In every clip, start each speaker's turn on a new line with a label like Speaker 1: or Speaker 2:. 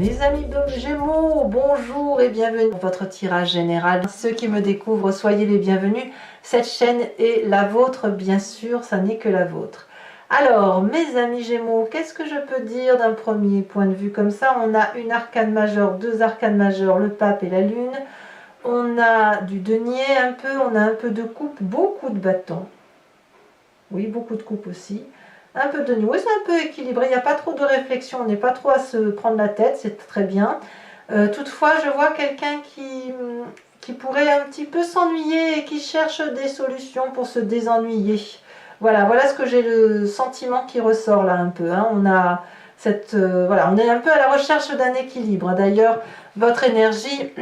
Speaker 1: Mes amis Gémeaux, bonjour et bienvenue pour votre tirage général. Ceux qui me découvrent, soyez les bienvenus. Cette chaîne est la vôtre, bien sûr, ça n'est que la vôtre. Alors, mes amis Gémeaux, qu'est-ce que je peux dire d'un premier point de vue comme ça? On a une arcane majeure, deux arcanes majeures, le pape et la lune. On a du denier un peu, on a un peu de coupe, beaucoup de bâtons. Oui, beaucoup de coupe aussi. Un peu de nouveau, c'est un peu équilibré, il n'y a pas trop de réflexion, on n'est pas trop à se prendre la tête, c'est très bien. Toutefois, je vois quelqu'un qui pourrait un petit peu s'ennuyer et qui cherche des solutions pour se désennuyer. Voilà ce que j'ai le sentiment qui ressort là un peu. Hein. On a cette, voilà, on est un peu à la recherche d'un équilibre. D'ailleurs, votre énergie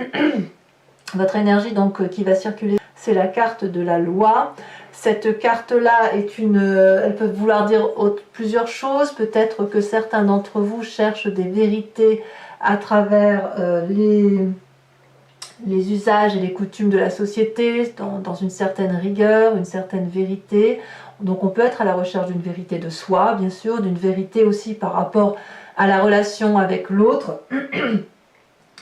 Speaker 1: donc qui va circuler, c'est la carte de la loi. Cette carte-là est elle peut vouloir dire plusieurs choses. Peut-être que certains d'entre vous cherchent des vérités à travers les usages et les coutumes de la société, dans une certaine rigueur, une certaine vérité. Donc on peut être à la recherche d'une vérité de soi, bien sûr, d'une vérité aussi par rapport à la relation avec l'autre.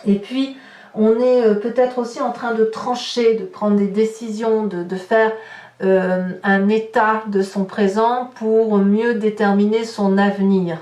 Speaker 1: Et puis, on est peut-être aussi en train de trancher, de prendre des décisions, de faire un état de son présent pour mieux déterminer son avenir.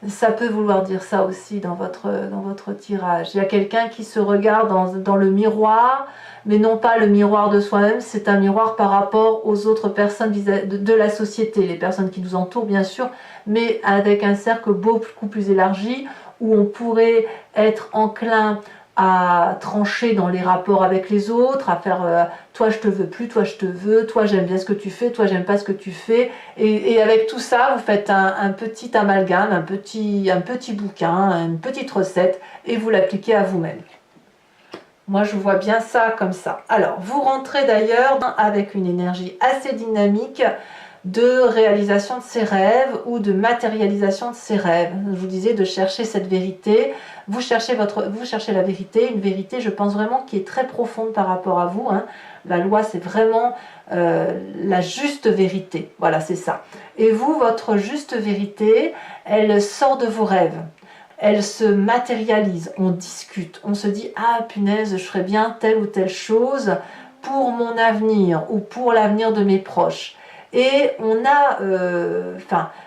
Speaker 1: Ça peut vouloir dire ça aussi dans votre tirage. Il y a quelqu'un qui se regarde dans le miroir, mais non pas le miroir de soi-même, c'est un miroir par rapport aux autres personnes de la société, les personnes qui nous entourent bien sûr, mais avec un cercle beaucoup plus élargi, où on pourrait être enclin à trancher dans les rapports avec les autres, à faire toi je te veux plus, toi je te veux, toi j'aime bien ce que tu fais, toi j'aime pas ce que tu fais, et avec tout ça vous faites un petit amalgame, un petit bouquin, une petite recette, et vous l'appliquez à vous-même. Moi je vois bien ça comme ça. Alors vous rentrez d'ailleurs avec une énergie assez dynamique de réalisation de ses rêves ou de matérialisation de ses rêves. Je vous disais de chercher cette vérité. Vous cherchez la vérité, une vérité, je pense vraiment, qui est très profonde par rapport à vous. Hein. La loi, c'est vraiment la juste vérité. Voilà, c'est ça. Et vous, votre juste vérité, elle sort de vos rêves. Elle se matérialise. On discute. On se dit, ah punaise, je ferais bien telle ou telle chose pour mon avenir ou pour l'avenir de mes proches. Et on a,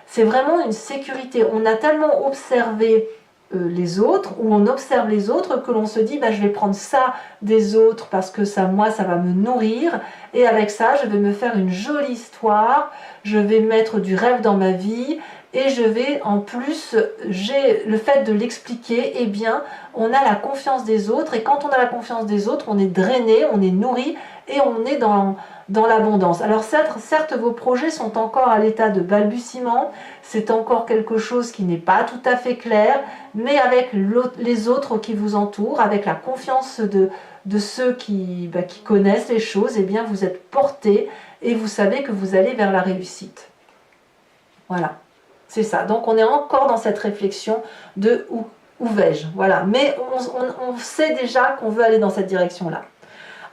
Speaker 1: c'est vraiment une sécurité. On a tellement observé les autres, ou on observe les autres, que l'on se dit, bah, je vais prendre ça des autres parce que ça, moi, ça va me nourrir. Et avec ça, je vais me faire une jolie histoire. Je vais mettre du rêve dans ma vie. Et je vais, en plus, j'ai le fait de l'expliquer, eh bien, on a la confiance des autres. Et quand on a la confiance des autres, on est drainé, on est nourri et on est dans l'abondance. Alors certes, vos projets sont encore à l'état de balbutiement, c'est encore quelque chose qui n'est pas tout à fait clair, mais avec les autres qui vous entourent, avec la confiance de ceux qui connaissent les choses, eh bien vous êtes porté et vous savez que vous allez vers la réussite. Voilà, c'est ça. Donc on est encore dans cette réflexion de où vais-je, voilà. Mais on sait déjà qu'on veut aller dans cette direction-là.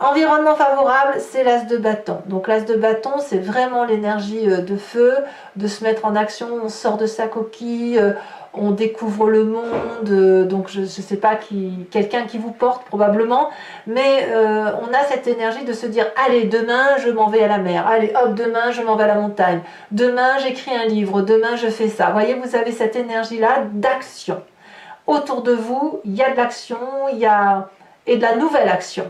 Speaker 1: Environnement favorable, c'est l'as de bâton. Donc l'as de bâton, c'est vraiment l'énergie de feu, de se mettre en action, on sort de sa coquille, on découvre le monde, donc je ne sais pas, quelqu'un qui vous porte probablement, mais on a cette énergie de se dire, allez, demain je m'en vais à la mer, allez hop, demain je m'en vais à la montagne, demain j'écris un livre, demain je fais ça. Vous voyez, vous avez cette énergie-là d'action. Autour de vous, il y a de l'action, et de la nouvelle action.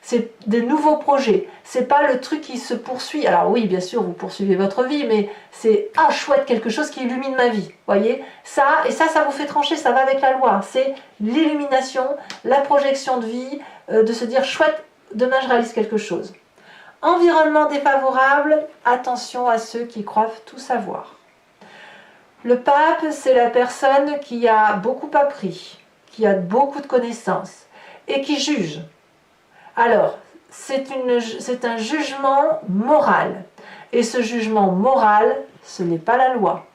Speaker 1: C'est des nouveaux projets, c'est pas le truc qui se poursuit. Alors oui, bien sûr, vous poursuivez votre vie, mais c'est ah chouette, quelque chose qui illumine ma vie. Voyez, ça vous fait trancher, ça va avec la loi. C'est l'illumination, la projection de vie, de se dire chouette, demain je réalise quelque chose. Environnement défavorable, attention à ceux qui croient tout savoir. Le pape, c'est la personne qui a beaucoup appris, qui a beaucoup de connaissances et qui juge. Alors, c'est un jugement moral. Et ce jugement moral, ce n'est pas la loi.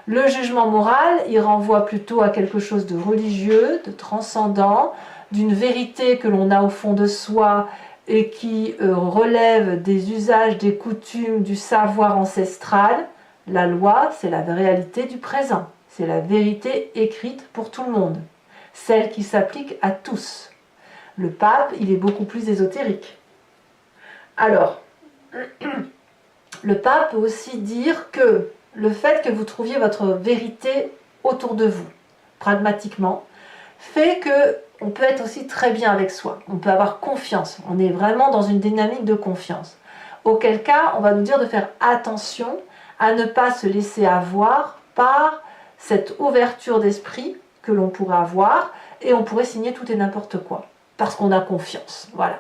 Speaker 1: Le jugement moral, il renvoie plutôt à quelque chose de religieux, de transcendant, d'une vérité que l'on a au fond de soi et qui relève des usages, des coutumes, du savoir ancestral. La loi, c'est la réalité du présent. C'est la vérité écrite pour tout le monde. celle qui s'applique à tous. Le pape, il est beaucoup plus ésotérique. Alors, le pape peut aussi dire que le fait que vous trouviez votre vérité autour de vous, pragmatiquement, fait que on peut être aussi très bien avec soi. On peut avoir confiance. On est vraiment dans une dynamique de confiance. Auquel cas, on va nous dire de faire attention à ne pas se laisser avoir par cette ouverture d'esprit que l'on pourrait avoir et on pourrait signer tout et n'importe quoi parce qu'on a confiance. Voilà.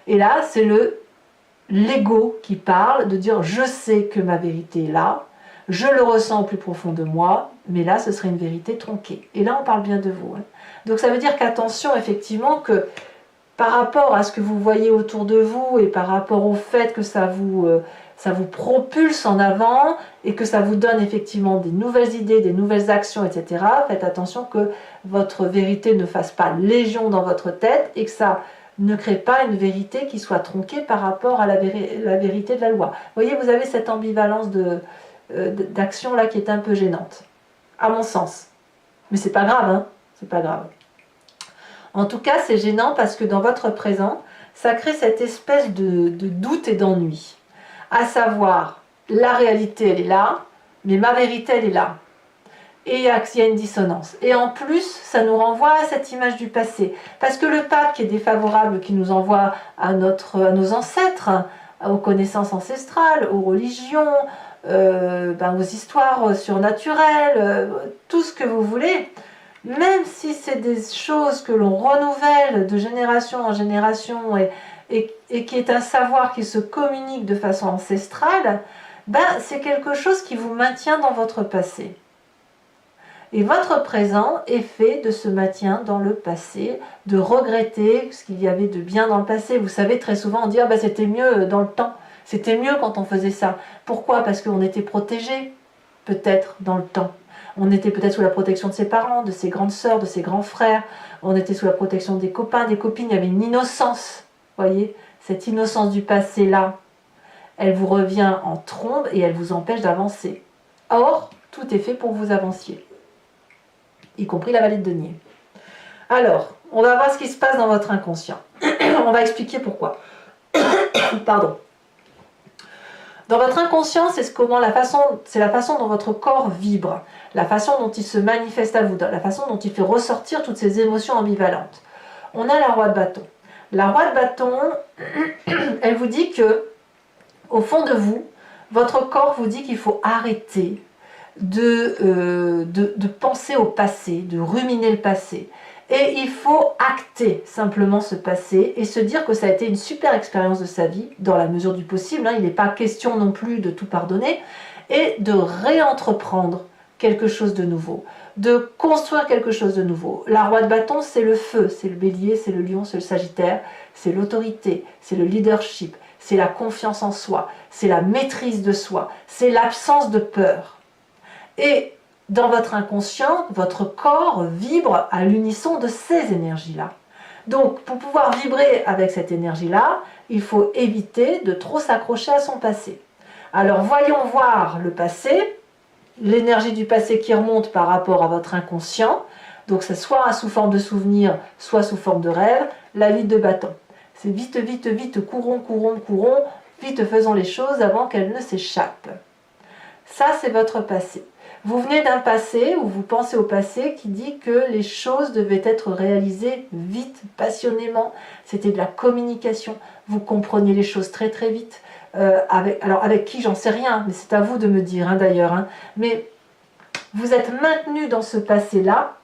Speaker 1: Et là, c'est l'ego qui parle de dire je sais que ma vérité est là, je le ressens au plus profond de moi, mais là, ce serait une vérité tronquée. Et là, on parle bien de vous. Hein. Donc, ça veut dire qu'attention, effectivement, que par rapport à ce que vous voyez autour de vous et par rapport au fait que ça vous propulse en avant et que ça vous donne effectivement des nouvelles idées, des nouvelles actions, etc. Faites attention que votre vérité ne fasse pas légion dans votre tête et que ça ne crée pas une vérité qui soit tronquée par rapport à la vérité de la loi. Vous voyez, vous avez cette ambivalence d'action là qui est un peu gênante, à mon sens. Mais c'est pas grave, hein, c'est pas grave. En tout cas, c'est gênant parce que dans votre présent, ça crée cette espèce de doute et d'ennui. À savoir, la réalité, elle est là, mais ma vérité, elle est là. Et il y a une dissonance. Et en plus, ça nous renvoie à cette image du passé. Parce que le pape qui est défavorable, qui nous envoie à nos ancêtres, aux connaissances ancestrales, aux religions, aux histoires surnaturelles, tout ce que vous voulez, même si c'est des choses que l'on renouvelle de génération en génération et qui est un savoir qui se communique de façon ancestrale, c'est quelque chose qui vous maintient dans votre passé. Et votre présent est fait de ce maintien dans le passé, de regretter ce qu'il y avait de bien dans le passé. Vous savez, très souvent on dit « c'était mieux dans le temps, c'était mieux quand on faisait ça ». Pourquoi? Parce qu'on était protégé, peut-être, dans le temps. On était peut-être sous la protection de ses parents, de ses grandes sœurs, de ses grands frères. On était sous la protection des copains, des copines. Il y avait une innocence. Voyez, cette innocence du passé-là, elle vous revient en trombe et elle vous empêche d'avancer. Or, tout est fait pour que vous avanciez, y compris la vallée de denier. Alors, on va voir ce qui se passe dans votre inconscient. On va expliquer pourquoi. Pardon. Dans votre inconscient, c'est la façon dont votre corps vibre, la façon dont il se manifeste à vous, la façon dont il fait ressortir toutes ces émotions ambivalentes. On a la roi de bâton. La roi de bâton, elle vous dit que, au fond de vous, votre corps vous dit qu'il faut arrêter de penser au passé, de ruminer le passé. Et il faut acter simplement ce passé et se dire que ça a été une super expérience de sa vie, dans la mesure du possible. Hein, il n'est pas question non plus de tout pardonner, et de réentreprendre quelque chose de nouveau, de construire quelque chose de nouveau. La roi de bâton, c'est le feu, c'est le bélier, c'est le lion, c'est le sagittaire, c'est l'autorité, c'est le leadership, c'est la confiance en soi, c'est la maîtrise de soi, c'est l'absence de peur. Et dans votre inconscient, votre corps vibre à l'unisson de ces énergies-là. Donc, pour pouvoir vibrer avec cette énergie-là, il faut éviter de trop s'accrocher à son passé. Alors, voyons voir le passé, l'énergie du passé qui remonte par rapport à votre inconscient. Donc, c'est soit sous forme de souvenir, soit sous forme de rêve, la vie de bâton. C'est vite, vite, vite, courons, courons, courons, vite faisons les choses avant qu'elles ne s'échappent. Ça, c'est votre passé. Vous venez d'un passé, ou vous pensez au passé, qui dit que les choses devaient être réalisées vite, passionnément. C'était de la communication. Vous compreniez les choses très très vite. Alors avec qui, j'en sais rien, mais c'est à vous de me dire d'ailleurs. Hein. Mais vous êtes maintenu dans ce passé-là,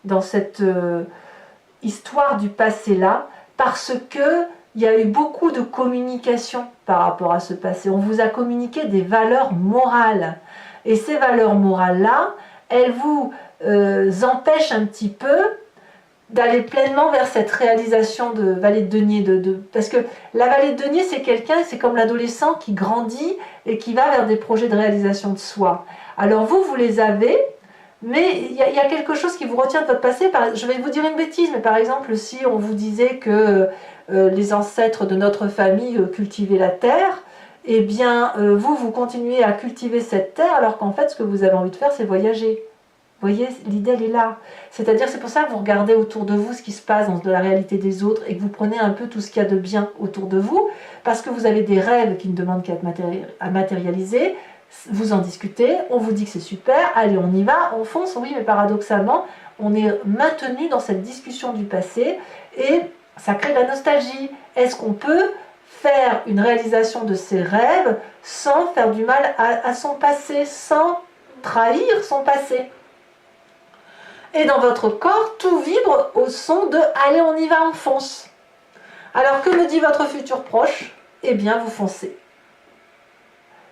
Speaker 1: dans cette histoire du passé-là, parce que il y a eu beaucoup de communication par rapport à ce passé. On vous a communiqué des valeurs morales. Et ces valeurs morales-là, elles vous empêchent un petit peu d'aller pleinement vers cette réalisation de vallée de denier. Parce que la vallée de denier, c'est quelqu'un, c'est comme l'adolescent qui grandit et qui va vers des projets de réalisation de soi. Alors vous les avez, mais il y a quelque chose qui vous retient de votre passé. Je vais vous dire une bêtise, mais par exemple, si on vous disait que les ancêtres de notre famille cultivaient la terre, eh bien, vous continuez à cultiver cette terre, alors qu'en fait, ce que vous avez envie de faire, c'est voyager. voyez, l'idée elle est là. C'est-à-dire, c'est pour ça que vous regardez autour de vous ce qui se passe dans la réalité des autres et que vous prenez un peu tout ce qu'il y a de bien autour de vous, parce que vous avez des rêves qui ne demandent qu'à être à matérialiser, vous en discutez, on vous dit que c'est super, allez on y va, on fonce, oui, mais paradoxalement, on est maintenu dans cette discussion du passé et ça crée de la nostalgie. Est-ce qu'on peut faire une réalisation de ses rêves sans faire du mal à son passé, sans trahir son passé? Et dans votre corps, tout vibre au son de « allez, on y va, on fonce ». Alors, que me dit votre futur proche? Eh bien, vous foncez.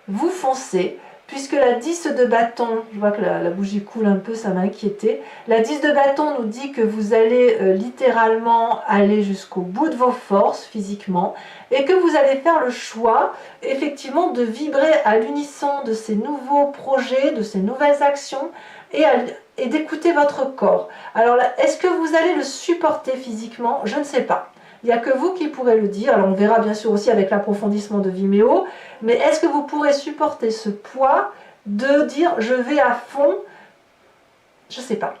Speaker 1: Vous foncez, puisque la 10 de bâton, je vois que la bougie coule un peu, ça m'a inquiété. La 10 de bâton nous dit que vous allez littéralement aller jusqu'au bout de vos forces physiquement et que vous allez faire le choix, effectivement, de vibrer à l'unisson de ces nouveaux projets, de ces nouvelles actions et d'écouter votre corps. Alors là, est-ce que vous allez le supporter physiquement? Je ne sais pas. Il n'y a que vous qui pourrez le dire. Alors on verra bien sûr aussi avec l'approfondissement de Vimeo, mais est-ce que vous pourrez supporter ce poids de dire je vais à fond? Je ne sais pas.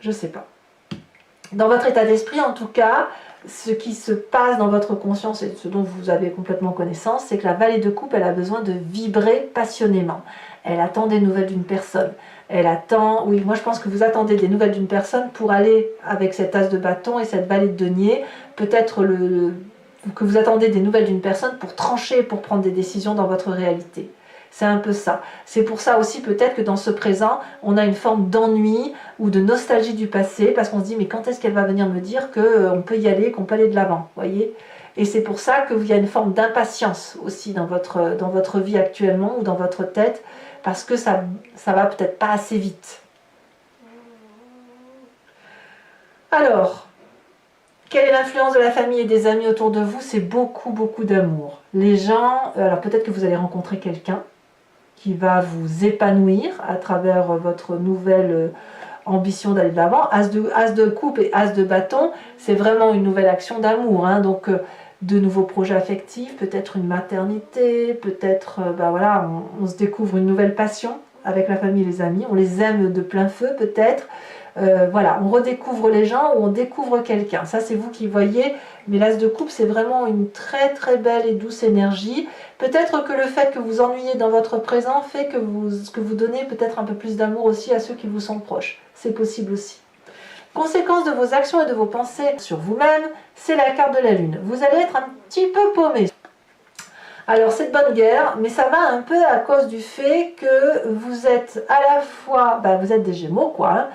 Speaker 1: Je ne sais pas. Dans votre état d'esprit, en tout cas, ce qui se passe dans votre conscience et ce dont vous avez complètement connaissance, c'est que la vallée de coupe, elle a besoin de vibrer passionnément. Elle attend des nouvelles d'une personne. Elle attend, oui, moi je pense que vous attendez des nouvelles d'une personne pour aller avec cet as de bâton et cette vallée de denier. Peut-être que vous attendez des nouvelles d'une personne pour trancher, pour prendre des décisions dans votre réalité. C'est un peu ça. C'est pour ça aussi peut-être que dans ce présent, on a une forme d'ennui ou de nostalgie du passé, parce qu'on se dit mais quand est-ce qu'elle va venir me dire qu'on peut y aller, qu'on peut aller de l'avant, voyez? Et c'est pour ça qu'il y a une forme d'impatience aussi dans votre vie actuellement ou dans votre tête, parce que ça va peut-être pas assez vite. Alors, quelle est l'influence de la famille et des amis autour de vous? C'est beaucoup, beaucoup d'amour. Les gens, alors peut-être que vous allez rencontrer quelqu'un qui va vous épanouir à travers votre nouvelle ambition d'aller de l'avant. As de coupe et as de bâton, c'est vraiment une nouvelle action d'amour. Hein, donc, de nouveaux projets affectifs, peut-être une maternité, peut-être, voilà, on se découvre une nouvelle passion avec la famille et les amis. On les aime de plein feu, peut-être. Voilà, on redécouvre les gens ou on découvre quelqu'un. Ça, c'est vous qui voyez. Mais l'as de coupe, c'est vraiment une très très belle et douce énergie. Peut-être que le fait que vous ennuyez dans votre présent fait que vous donnez peut-être un peu plus d'amour aussi à ceux qui vous sont proches. C'est possible aussi. Conséquence de vos actions et de vos pensées sur vous-même, c'est la carte de la Lune. Vous allez être un petit peu paumé. Alors c'est de bonne guerre, mais ça va un peu à cause du fait que vous êtes à la fois, vous êtes des Gémeaux quoi, hein,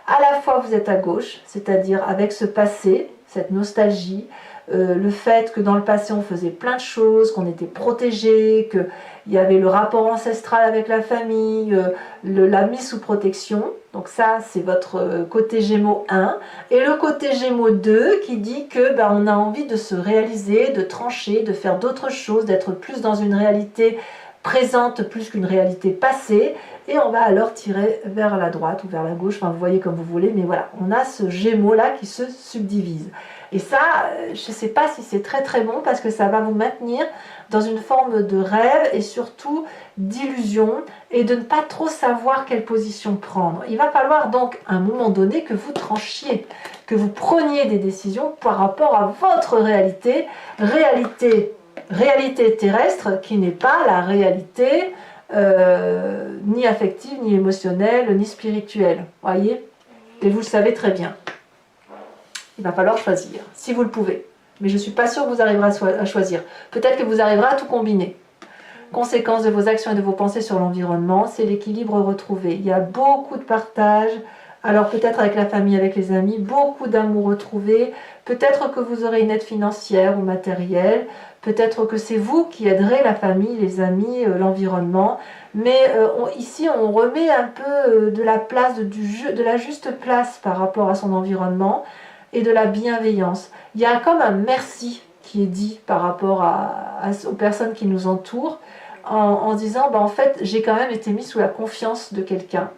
Speaker 1: à la fois vous êtes à gauche, c'est-à-dire avec ce passé, cette nostalgie, le fait que dans le passé on faisait plein de choses, qu'on était protégé, qu'il y avait le rapport ancestral avec la famille, la mise sous protection. Donc ça c'est votre côté Gémeaux 1. Et le côté Gémeaux 2 qui dit que on a envie de se réaliser, de trancher, de faire d'autres choses, d'être plus dans une réalité présente plus qu'une réalité passée, et on va alors tirer vers la droite ou vers la gauche, enfin vous voyez comme vous voulez, mais voilà, on a ce Gémeaux là qui se subdivise. Et ça, je ne sais pas si c'est très très bon, parce que ça va vous maintenir dans une forme de rêve et surtout d'illusion, et de ne pas trop savoir quelle position prendre. Il va falloir donc à un moment donné que vous tranchiez, que vous preniez des décisions par rapport à votre réalité terrestre, qui n'est pas la réalité ni affective, ni émotionnelle, ni spirituelle. Voyez? Et vous le savez très bien. Il va falloir choisir, si vous le pouvez. Mais je ne suis pas sûre que vous arriverez à choisir. Peut-être que vous arriverez à tout combiner. Conséquence de vos actions et de vos pensées sur l'environnement, c'est l'équilibre retrouvé. Il y a beaucoup de partage, alors peut-être avec la famille, avec les amis, beaucoup d'amour retrouvé. Peut-être que vous aurez une aide financière ou matérielle. Peut-être que c'est vous qui aiderez la famille, les amis, l'environnement. Mais ici, on remet un peu de la place, de la juste place par rapport à son environnement et de la bienveillance. Il y a comme un merci qui est dit par rapport aux personnes qui nous entourent, en disant en fait j'ai quand même été mis sous la confiance de quelqu'un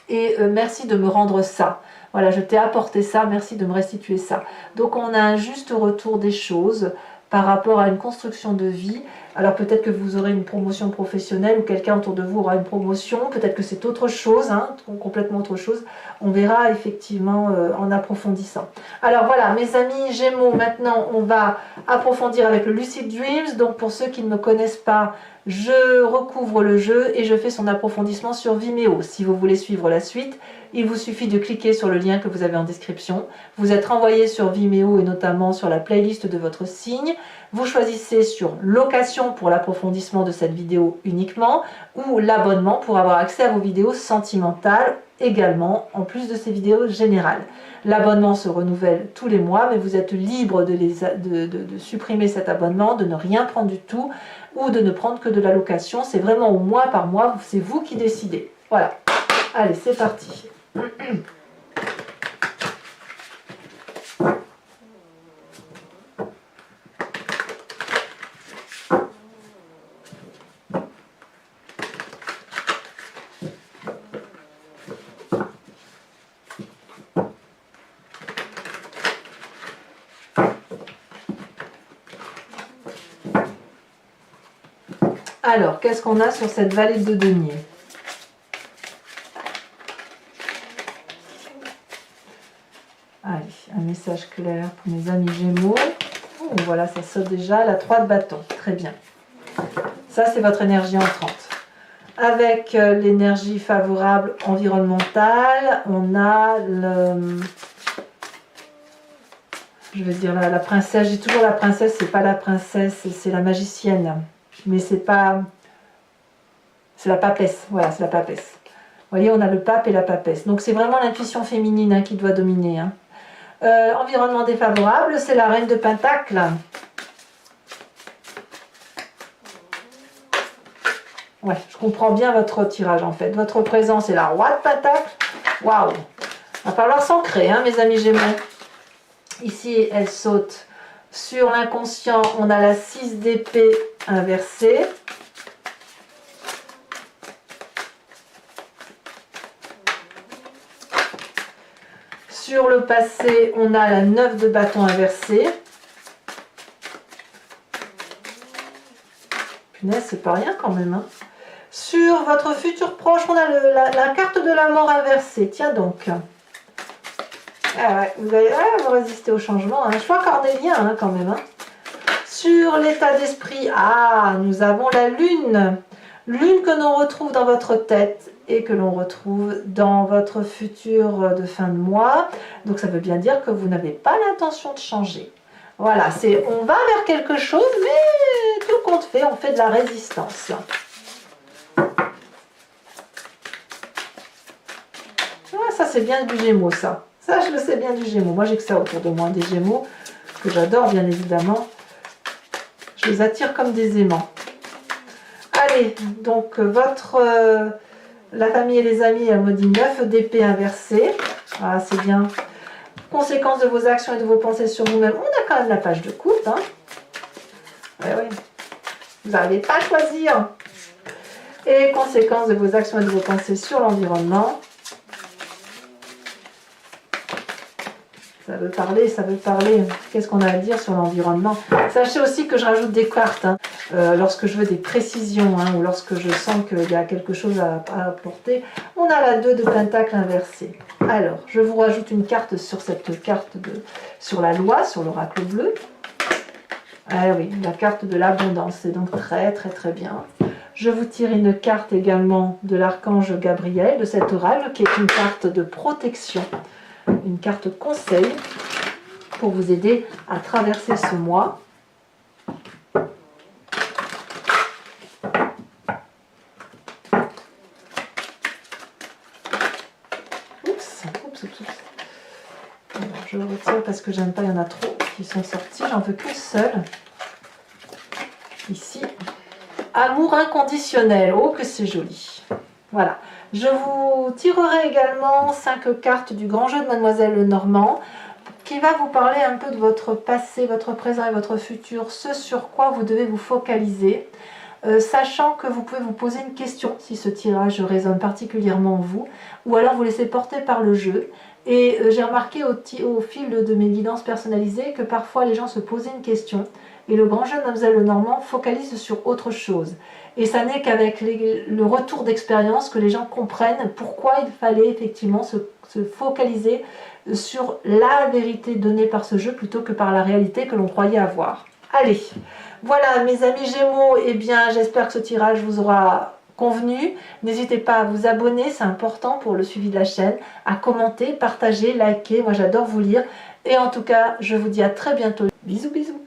Speaker 1: et merci de me rendre ça, voilà, je t'ai apporté ça, merci de me restituer ça. Donc on a un juste retour des choses par rapport à une construction de vie, Alors peut-être que vous aurez une promotion professionnelle ou quelqu'un autour de vous aura une promotion, peut-être que c'est autre chose, hein, complètement autre chose. On verra effectivement en approfondissant. Alors voilà, mes amis Gémeaux, maintenant on va approfondir avec le Lucid Dreams. Donc pour ceux qui ne me connaissent pas, je recouvre le jeu et je fais son approfondissement sur Vimeo. Si vous voulez suivre la suite, il vous suffit de cliquer sur le lien que vous avez en description. Vous êtes renvoyé sur Vimeo et notamment sur la playlist de votre signe. Vous choisissez sur location pour l'approfondissement de cette vidéo uniquement ou l'abonnement pour avoir accès à vos vidéos sentimentales également, en plus de ces vidéos générales. L'abonnement se renouvelle tous les mois, mais vous êtes libre de supprimer cet abonnement, de ne rien prendre du tout ou de ne prendre que de la location. C'est vraiment au mois par mois, c'est vous qui décidez. Voilà. Allez, c'est parti. Alors, qu'est-ce qu'on a sur cette vallée de denier? Allez, un message clair pour mes amis Gémeaux. Oh, voilà, ça saute déjà. La 3 de bâton. Très bien. Ça, c'est votre énergie entrante. Avec l'énergie favorable environnementale, on a le... Je vais dire la princesse. J'ai toujours la princesse, c'est pas la princesse, c'est la magicienne. Mais c'est pas... C'est la papesse. Voilà, c'est la papesse. Vous voyez, on a le pape et la papesse. Donc c'est vraiment l'intuition féminine hein, qui doit dominer. Hein. Environnement défavorable, c'est la reine de Pentacle. Ouais, je comprends bien votre tirage en fait. Votre présence est la roi de Pentacle. Waouh! Va falloir s'ancrer, hein, mes amis Gémeaux. Ici, elle saute sur l'inconscient. On a la 6 d'épée inversée. Sur le passé, on a la 9 de bâton inversée. Punaise, c'est pas rien quand même. Hein. Sur votre futur proche, on a la carte de la mort inversée. Tiens donc. Ah ouais, vous allez vous résister au changement. Hein. Choix cornélien hein, quand même. Hein. Sur l'état d'esprit, nous avons la lune. Lune que l'on retrouve dans votre tête et que l'on retrouve dans votre futur de fin de mois. Donc ça veut bien dire que vous n'avez pas l'intention de changer. Voilà, on va vers quelque chose, mais tout compte fait, on fait de la résistance. Ça c'est bien du Gémeaux, ça. Ça, je le sais bien du Gémeaux. Moi, j'ai que ça autour de moi, des Gémeaux, que j'adore, bien évidemment. Je les attire comme des aimants. Allez, donc, la famille et les amis, elle me dit 9 d'épée inversée. Ah, c'est bien. Conséquences de vos actions et de vos pensées sur vous-même. On a quand même la page de coupe. Hein. Ouais. Vous n'arrivez pas à choisir. Et conséquences de vos actions et de vos pensées sur l'environnement. Ça veut parler, ça veut parler. Qu'est-ce qu'on a à dire sur l'environnement? Sachez aussi que je rajoute des cartes hein, lorsque je veux des précisions hein, ou lorsque je sens qu'il y a quelque chose à apporter. On a la 2 de pentacle inversée. Alors, je vous rajoute une carte sur cette carte sur la loi, sur l'oracle bleu. Ah oui, la carte de l'abondance, c'est donc très très très bien. Je vous tire une carte également de l'archange Gabriel, de cet oracle, qui est une carte de protection. Une carte conseil pour vous aider à traverser ce mois. Oups. Alors, je le retire parce que j'aime pas, il y en a trop qui sont sortis. J'en veux qu'une seule. Ici. Amour inconditionnel. Oh, que c'est joli. Voilà. Je vous tirerai également 5 cartes du grand jeu de Mademoiselle Lenormand qui va vous parler un peu de votre passé, votre présent et votre futur, ce sur quoi vous devez vous focaliser, sachant que vous pouvez vous poser une question si ce tirage résonne particulièrement en vous, ou alors vous laisser porter par le jeu. Et j'ai remarqué au fil de mes guidances personnalisées que parfois les gens se posaient une question et le grand jeu de Mademoiselle Lenormand focalise sur autre chose. Et ça n'est qu'avec le retour d'expérience que les gens comprennent pourquoi il fallait effectivement se focaliser sur la vérité donnée par ce jeu plutôt que par la réalité que l'on croyait avoir. Allez, voilà mes amis Gémeaux, eh bien j'espère que ce tirage vous aura convenu. N'hésitez pas à vous abonner, c'est important pour le suivi de la chaîne, à commenter, partager, liker, moi j'adore vous lire. Et en tout cas, je vous dis à très bientôt. Bisous bisous.